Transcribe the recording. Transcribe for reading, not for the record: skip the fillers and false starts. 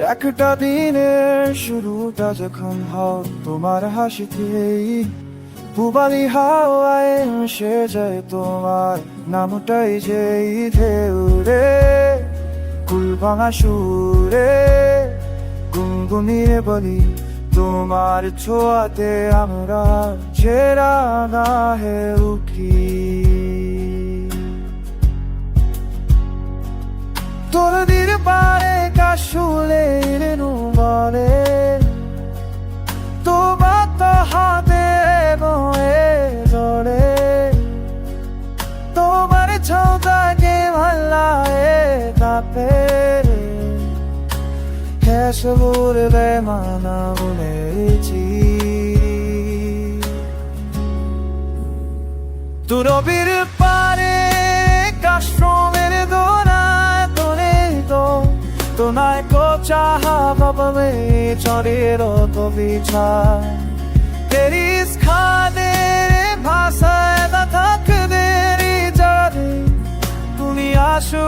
একটা দিনের শুরুটা যখন হও তোমার হাসিতেই, পুবালি হাওয়ায় মিশে যায় তোমার নামটাই যেই ঢেউ রে, কুল ভাঙা সুরে গুনগুনিয়ে বলি তোমার ছোঁয়াতে আমরা ছেড়া না হে উঠি। তোর দিন পারে কাশুলের নুবলে তোমার তো হাতে বয়ে জলে, তোমার ছৌতাকে ভাল্লায় তাপে হেসে বলবে মানা বলেছি। তুরবির পারে কাশ্রমের দোনায় তোরে তোনায় কো চাহা বাবা চরের তো বিছা তেরিস খাদে ভাষায় না থাক দেরি যারে তুমি আসো